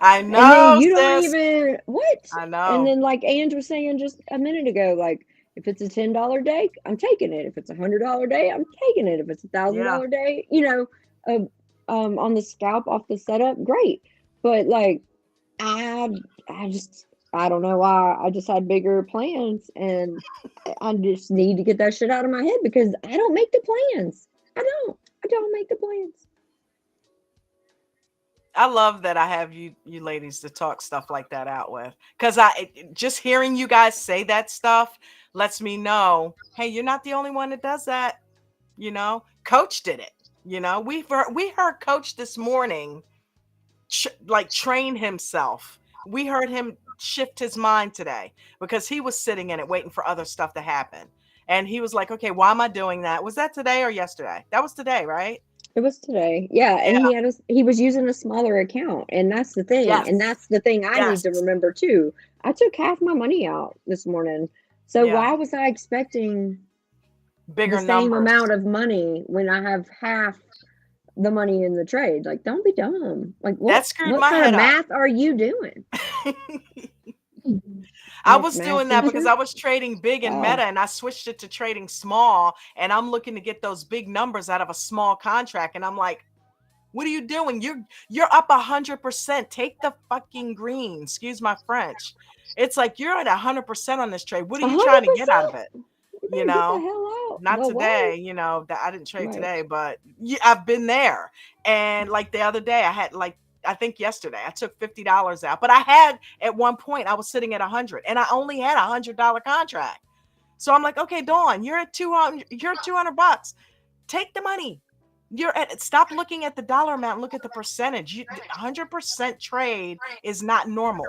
I And know, then you don't sis. even, what? I And know. then, like Ange was saying just a minute ago, like, if it's a $10 day, I'm taking it. If it's a $100 day, I'm taking it. If it's a $1,000 day, on the scalp off the setup, great. But like, I just, I don't know why. I just had bigger plans, and I just need to get that shit out of my head because I don't make the plans. I don't make the plans. I love that I have you ladies to talk stuff like that out with, because just hearing you guys say that stuff lets me know, hey, you're not the only one that does that. Coach did it. We heard Coach this morning train himself. We heard him shift his mind today because he was sitting in it waiting for other stuff to happen, and he was like, okay, why am I doing that? Was that today or yesterday? That was today, right? It was today. Yeah, and he was using a smaller account, and that's the thing. Yes. And that's the thing I need to remember too. I took half my money out this morning. So why was I expecting bigger the same numbers amount of money when I have half the money in the trade? Like, don't be dumb. Like, what kind of math are you doing? I was doing that because I was trading big in Meta, and I switched it to trading small, and I'm looking to get those big numbers out of a small contract, and I'm like, what are you doing? You're up 100%. Take the fucking green. Excuse my French. It's like you're at 100% on this trade. What are you 100%? Trying to get out of it? Get the hell out. Not today. I didn't trade today, but I've been there. And like the other day, I had I think yesterday I took $50 out, but I had at one point I was sitting at 100, and I only had $100 contract. So I'm like, okay, Dawn, you're at 200. You're at $200. Take the money. Stop looking at the dollar amount. Look at the percentage. 100% trade is not normal.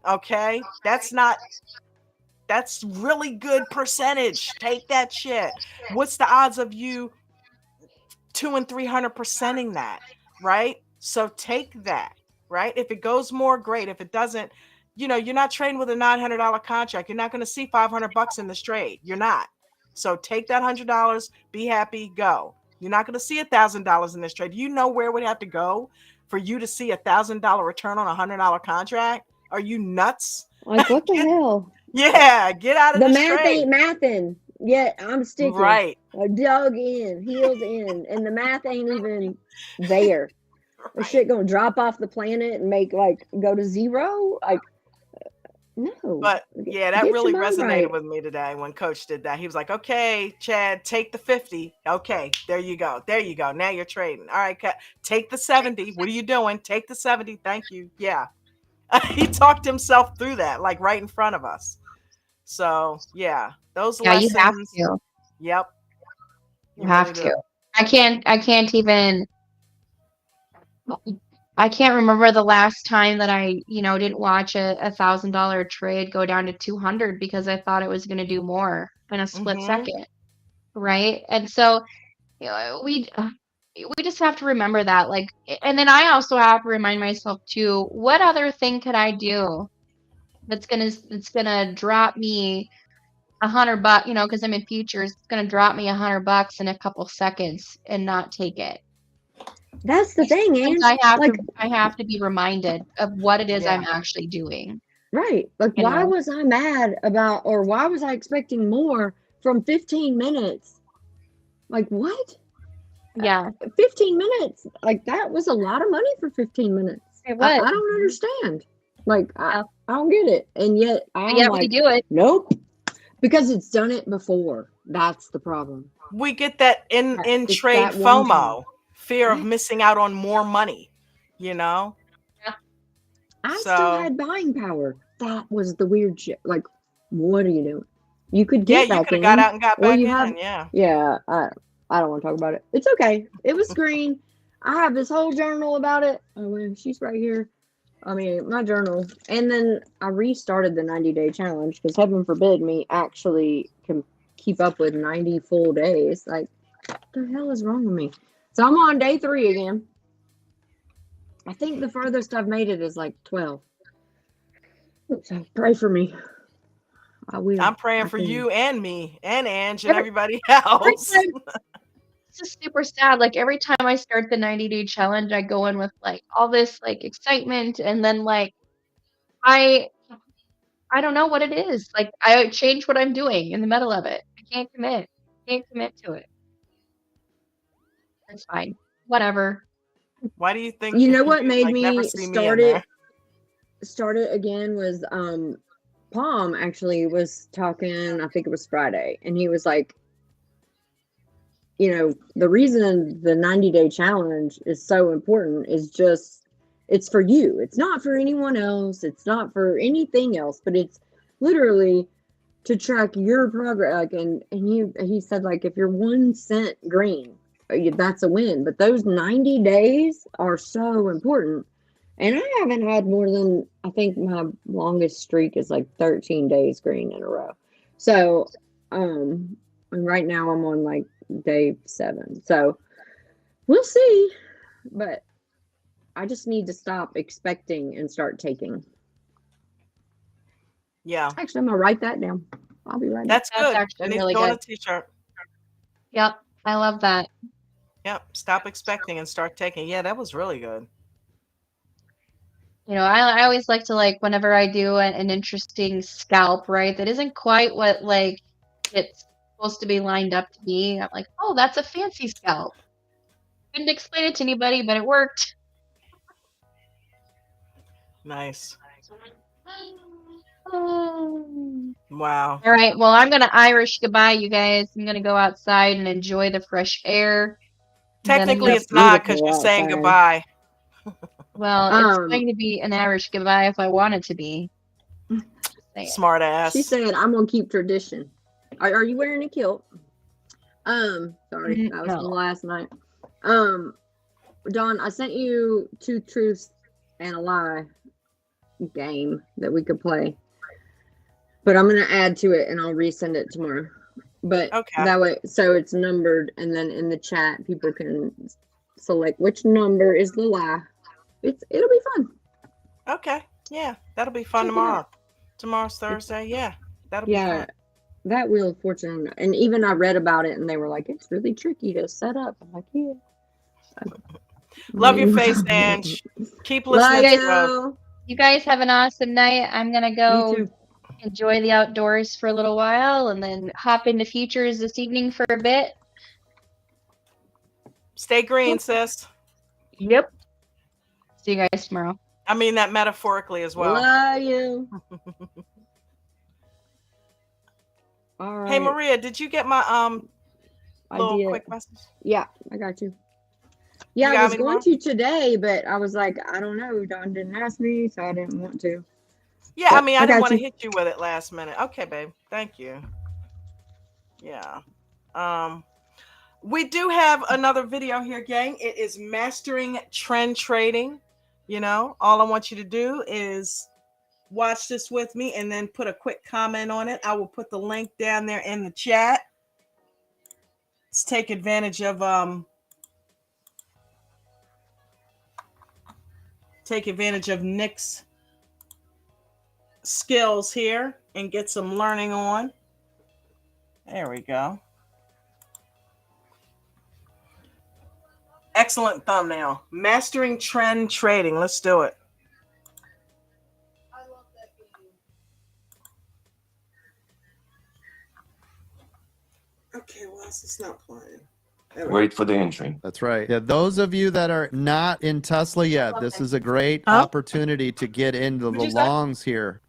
Okay, that's really good percentage. Take that shit. What's the odds of you 200 and 300%ing that, right? So take that, right? If it goes more, great. If it doesn't, you're not trading with a $900 contract. You're not going to see $500 in this trade. You're not. So take that $100, be happy, go. You're not going to see $1,000 in this trade. You know where it would have to go for you to see $1,000 return on a $100 contract? Are you nuts? Like, what the hell? Yeah, get out of the this math trade. Ain't mathing. Yet I'm sticking. Right. I dug in, heels in, and the math ain't even there. Right. The shit gonna drop off the planet and make go to zero? No. But yeah, that really resonated with me today when Coach did that. He was like, okay, Chad, take the 50. Okay, there you go. There you go. Now you're trading. All right, take the 70. What are you doing? Take the 70. Thank you. Yeah. He talked himself through that, right in front of us. So yeah, those lessons. You have to. Yep. You have to. I can't even. I can't remember the last time that I, didn't watch a $1,000 trade go down to 200 because I thought it was going to do more in a split second, right? And so, we just have to remember that, and then I also have to remind myself too, what other thing could I do that's gonna drop me $100, because I'm in futures, it's gonna drop me $100 in a couple seconds and not take it. That's the thing, Ange. I have to be reminded of what it is I'm actually doing. Right. Why was I mad about, or why was I expecting more from 15 minutes? What? Yeah. 15 minutes. That was a lot of money for 15 minutes. It was. I don't understand. I don't get it. And yet we do it. Nope. Because it's done it before. That's the problem. We get that in trade FOMO. Fear of missing out on more money, I still had buying power. That was the weird shit. What are you doing? You could get back in. You could have got out and got back in. Yeah. I don't want to talk about it. It's okay. It was green. I have this whole journal about it. Oh, she's right here. I mean, my journal. And then I restarted the 90-day challenge because heaven forbid me actually can keep up with 90 full days. What the hell is wrong with me? So I'm on day 3 again. I think the furthest I've made it is 12. So pray for me. I will. I'm praying for you and me and Ange and everybody else. It's just super sad. Every time I start the 90-day challenge, I go in with all this excitement, and then I don't know what it is. I change what I'm doing in the middle of it. I can't commit. To it. It's fine. Whatever. Why do you think? You know what made me start it? started again was Palm actually was talking, I think it was Friday, and he was like, you know, the reason the 90-day challenge is so important is just it's for you. It's not for anyone else. It's not for anything else, but it's literally to track your progress. Like, and he said, like, if you're 1 cent green, that's a win. But those 90 days are so important. And I haven't had more than, I think my longest streak is like 13 days green in a row. So, and right now I'm on like day 7. So we'll see. But I just need to stop expecting and start taking. Yeah. Actually, I'm going to write that down. I'll be right back. That's good. actually That needs really to go on good. a t-shirt. Yep. I love that. Yep. Stop expecting and start taking. Yeah, that was really good. You know, I always like to, like, whenever I do an interesting scalp, right, that isn't quite what, like, it's supposed to be lined up to be. I'm like, oh, that's a fancy scalp. Couldn't explain it to anybody, but it worked. Nice. Oh. Wow. All right. Well, I'm gonna Irish goodbye, you guys. I'm gonna go outside and enjoy the fresh air. And then I'm Technically, gonna- it's not because beautiful you're saying outside. goodbye. well, it's going to be an Irish goodbye if I want it to be. Just saying. Smart ass. She said, I'm going to keep tradition. Are you wearing a kilt? Sorry, that was No. from last night. Dawn, I sent you 2 truths and a lie game that we could play. But I'm going to add to it and I'll resend it tomorrow. But Okay. that way, so it's numbered, and then in the chat, people can select which number is the lie. It'll be fun. Okay. Yeah, that'll be fun Check it tomorrow. out. Tomorrow's Thursday. Yeah, that'll be Yeah, fun. that Wheel of Fortune, and even I read about it, and they were like, it's really tricky to set up. I'm like, yeah. Love your face, Ange. Keep Love listening. you. You guys have an awesome night. I'm gonna You go too. enjoy the outdoors for a little while and then hop into futures this evening for a bit. Stay green, sis. Yep. See you guys tomorrow. I mean that metaphorically as well. Love you. All right. Hey, Maria, did you get my I little did. quick message? Yeah, I got you. Yeah, You I got was me going tomorrow? to today, but I was like, I don't know. Dawn didn't ask me, so I didn't want to. Yeah, I But mean, I I didn't got want to you. hit you with it last minute. Okay, babe. Thank you. Yeah. We do have another video here, gang. It is mastering trend trading. You know, all I want you to do is watch this with me and then put a quick comment on it. I will put the link down there in the chat. Let's take advantage of Nick's skills here and get some learning on. There we go. Excellent thumbnail. Mastering trend trading. Let's do it. I love that game. Okay, well, it's not playing. Wait for the entry. That's right. Yeah, those of you that are not in Tesla yet, this is a great opportunity to get into the What'd you say? longs here.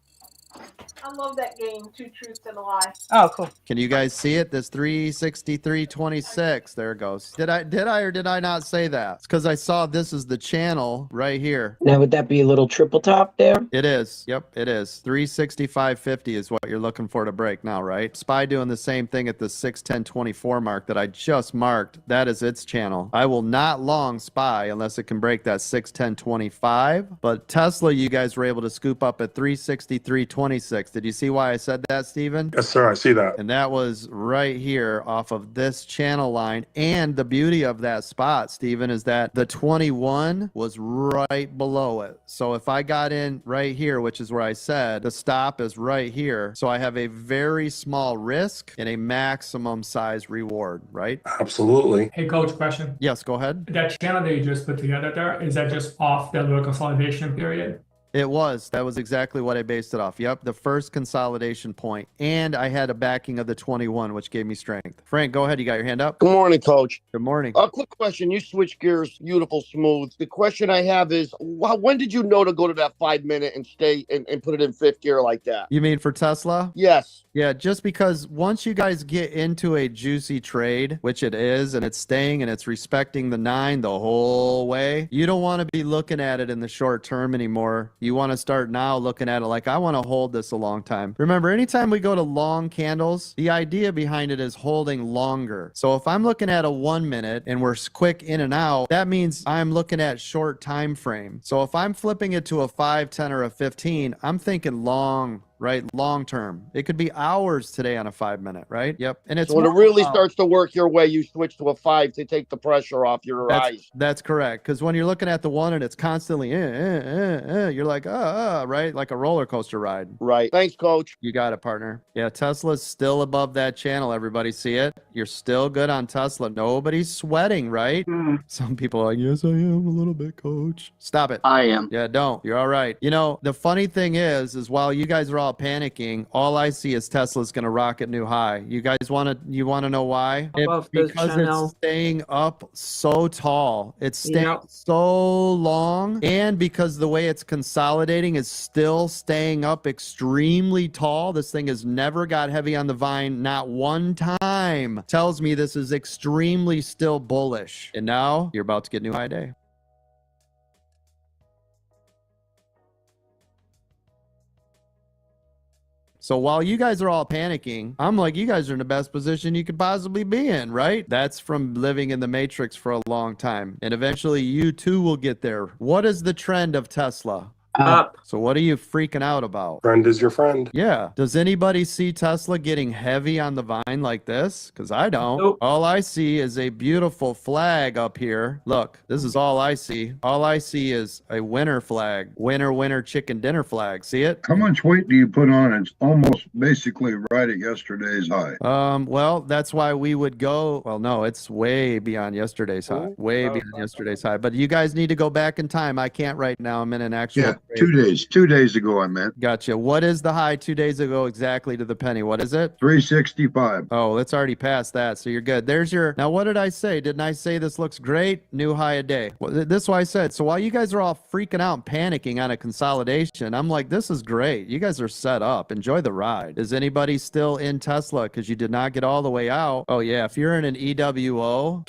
I love that game, 2 Truths and a Lie. Oh, cool. Can you guys see it? This 363.26. There it goes. Did I or did I not say that? It's because I saw this is the channel right here. Now, would that be a little triple top there? It is. Yep, it is. 365.50 is what you're looking for to break now, right? SPY doing the same thing at the 610.24 mark that I just marked. That is its channel. I will not long SPY unless it can break that 610.25. But Tesla, you guys were able to scoop up at 363.26. Did you see why I said that, Steven? Yes, sir. I see that. And that was right here off of this channel line. And the beauty of that spot, Steven, is that the 21 was right below it. So if I got in right here, which is where I said the stop is right here. So I have a very small risk and a maximum size reward, right? Absolutely. Hey, coach, question. Yes, go ahead. That channel that you just put together there, is that just off the lower consolidation period? It was. That was exactly what I based it off. Yep, the first consolidation point. And I had a backing of the 21, which gave me strength. Frank, go ahead. You got your hand up? Good morning, Coach. Good morning. A quick question. You switch gears, beautiful, smooth. The question I have is, when did you know to go to that 5 minute and stay and put it in fifth gear like that? You mean for Tesla? Yes. Yeah, just because once you guys get into a juicy trade, which it is, and it's staying and it's respecting the 9 the whole way, you don't want to be looking at it in the short term anymore. You want to start now looking at it like, I want to hold this a long time. Remember, anytime we go to long candles, the idea behind it is holding longer. So if I'm looking at a 1 minute and we're quick in and out, that means I'm looking at short time frame. So if I'm flipping it to a 5, 10, or a 15, I'm thinking long, right? Long term. It could be hours today on a 5 minute, right? Yep. And it's So when it really starts to work your way, you switch to a 5 to take the pressure off your eyes. That's correct. Because when you're looking at the 1 and it's constantly, you're like, right? Like a roller coaster ride. Right. Thanks, Coach. You got it, partner. Yeah, Tesla's still above that channel. Everybody see it? You're still good on Tesla. Nobody's sweating, right? Some people are like, yes, I am a little bit, Coach. Stop it. I am. Yeah, don't. You're all right. You know, the funny thing is while you guys are all panicking, all I see is Tesla's going to rocket new high. You guys want to know why? Above the Because channel. it's staying up so tall. It's staying so long, and because the way it's consolidating is still staying up extremely tall. This thing has never got heavy on the vine, not one time. Tells me this is extremely still bullish. And now you're about to get new high day. So while you guys are all panicking, I'm like, you guys are in the best position you could possibly be in, right? That's from living in the matrix for a long time. And eventually you too will get there. What is the trend of Tesla? Up. So what are you freaking out about? Friend is your friend. Yeah. Does anybody see Tesla getting heavy on the vine like this? Because I don't. Nope. All I see is a beautiful flag up here. Look, this is all I see. All I see is a winner flag. Winner, winner, chicken dinner flag. See it? How much weight do you put on it? It's almost basically right at yesterday's high. Well, that's why we would go. Well, no, it's way beyond yesterday's high. Way beyond yesterday's high. But you guys need to go back in time. I can't right now. I'm in an actual. Yeah, 2 days. 2 days ago, I meant. Gotcha. What is the high 2 days ago exactly to the penny? What is it? 365. Oh, it's already past that. So you're good. There's your. Now, what did I say? Didn't I say this looks great? New high a day. Well, this is what I said. So while you guys are all freaking out and panicking on a consolidation, I'm like, this is great. You guys are set up. Enjoy the ride. Is anybody still in Tesla because you did not get all the way out? Oh, yeah. If you're in an EWO,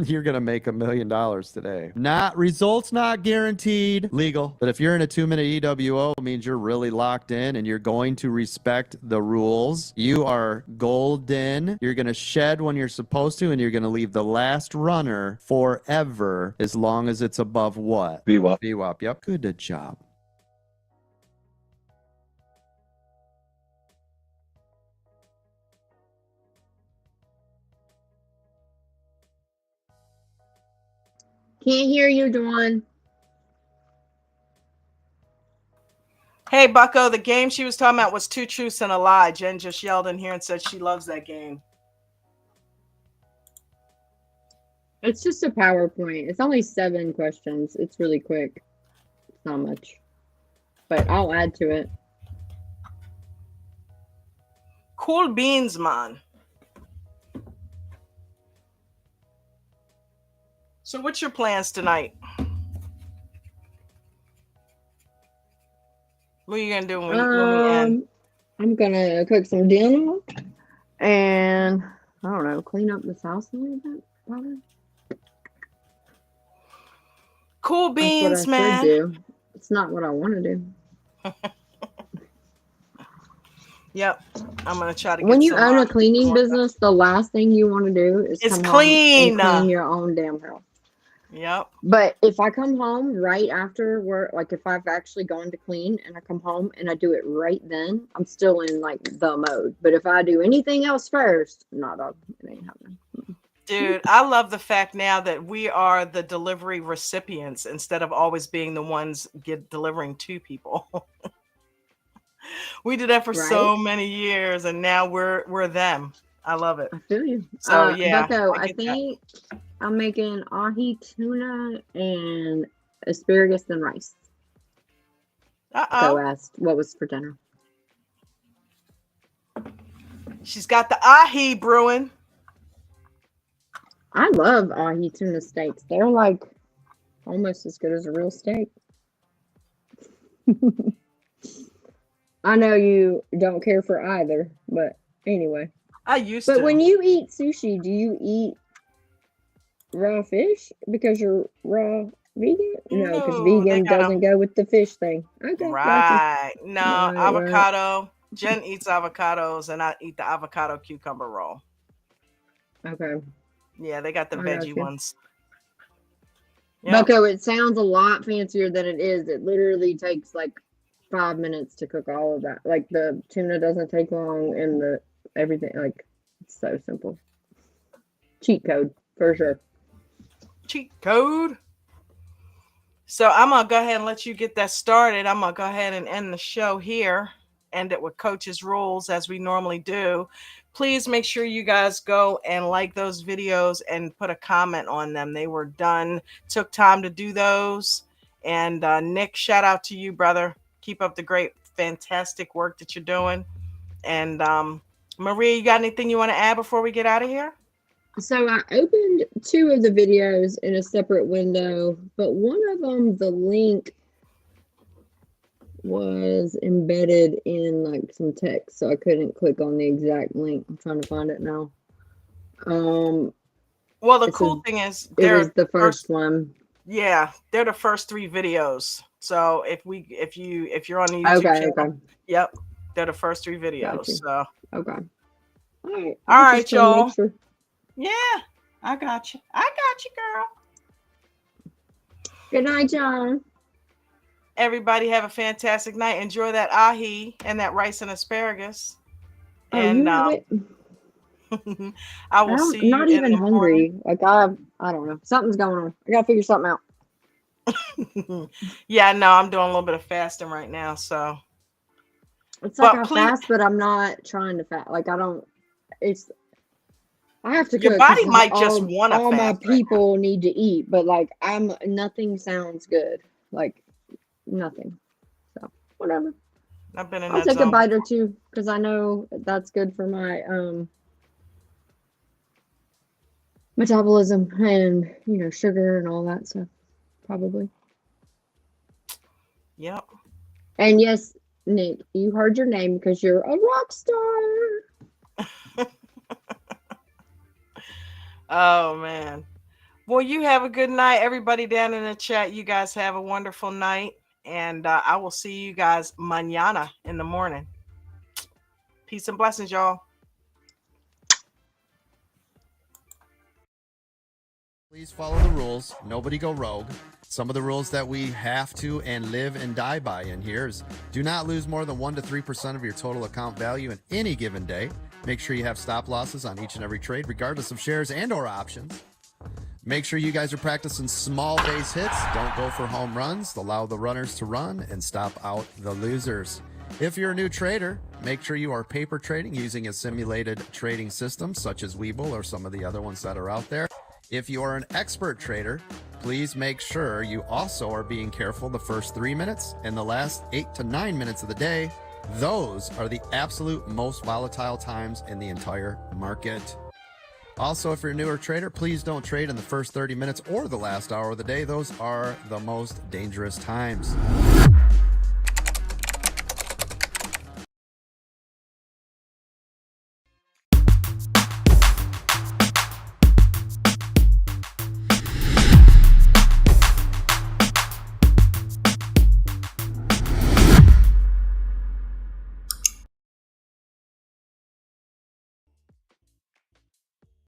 you're going to make $1 million today. Results not guaranteed. Legal. But if you're in a 2-minute EWO, it means you're really locked in and you're going to respect the rules. You are golden. You're going to shed when you're supposed to, and you're going to leave the last runner forever as long as it's above what? VWAP. VWAP. Yep. Good job. Can't hear you, Dawn. Hey, Bucko, the game she was talking about was Two Truths and a Lie. Jen just yelled in here and said she loves that game. It's just a PowerPoint. It's only 7 questions. It's really quick. It's not much. But I'll add to it. Cool beans, man. So what's your plans tonight? What are you gonna do when we end? I'm gonna cook some dinner and I don't know, clean up this house a little bit, probably. Cool beans, That's what I man. should do. It's not what I want to do. Yep, I'm gonna try to get When you some, own a cleaning business, the last thing you want to do is It's come clean. home and clean your own damn house. Yep. But if I come home right after work, like if I've actually gone to clean and I come home and I do it right then, I'm still in like the mode. But if I do anything else first, not up. It ain't happening. Dude, I love the fact now that we are the delivery recipients instead of always being the ones delivering to people. We did that for so many years, and now we're them. I love it. I feel you. So yeah, Bucko, I think I'm making ahi tuna and asparagus and rice. Co asked what was for dinner. She's got the ahi brewing. I love ahi tuna steaks. They're like almost as good as a real steak. I know you don't care for either, but anyway. I used But to. when you eat sushi, do you eat raw fish because you're raw vegan? No, because vegan doesn't go with the fish thing. Okay, right. gotcha. No, Right, avocado. Jen eats avocados, and I eat the avocado cucumber roll. Okay. Yeah, they got the veggie ones. Yep. Bucko, it sounds a lot fancier than it is. It literally takes like 5 minutes to cook all of that. Like the tuna doesn't take long, and the everything, like, it's so simple. Cheat code for sure. Cheat code. So I'm gonna go ahead and let you get that started. I'm gonna go ahead and end the show here. End it with Coach's rules as we normally do. Please make sure you guys go and like those videos and put a comment on them. They were done, took time to do those. And Nick, shout out to you, brother. Keep up the great, fantastic work that you're doing. And Maria, you got anything you want to add before we get out of here? So I opened 2 of the videos in a separate window, but one of them, the link was embedded in like some text, so I couldn't click on the exact link. I'm trying to find it now. Well, the cool thing is it was the first one. Yeah, they're the first 3 videos. So if you're on the YouTube channel, yep, they're the first 3 videos. So okay, all right, y'all. Yeah, I got you. I got you, girl. Good night, y'all. Everybody have a fantastic night. Enjoy that ahi and that rice and asparagus. Oh, and I will see you. Not even hungry. Like I don't know. Something's going on. I gotta figure something out. Yeah, no, I'm doing a little bit of fasting right now. So it's like I fast, but I'm not trying to fast. Like I have to cook. Your body might just want to fast. All my people need to eat, but like nothing sounds good. Like nothing. So whatever. I'll take a bite or 2 because I know that's good for my metabolism and sugar and all that stuff. Probably. Yep. And yes, Nick, you heard your name because you're a rock star. Oh man. Well, you have a good night. Everybody down in the chat, you guys have a wonderful night. And I will see you guys mañana in the morning. Peace and blessings, y'all. Please follow the rules. Nobody go rogue. Some of the rules that we have to and live and die by in here is do not lose more than 1 to 3% of your total account value in any given day. Make sure you have stop losses on each and every trade, regardless of shares and or options. Make sure you guys are practicing small base hits. Don't go for home runs. Allow the runners to run and stop out the losers. If you're a new trader, make sure you are paper trading using a simulated trading system such as Webull or some of the other ones that are out there. If you are an expert trader, please make sure you also are being careful the first 3 minutes and the last 8 to 9 minutes of the day. Those are the absolute most volatile times in the entire market. Also, if you're a newer trader, please don't trade in the first 30 minutes or the last hour of the day. Those are the most dangerous times.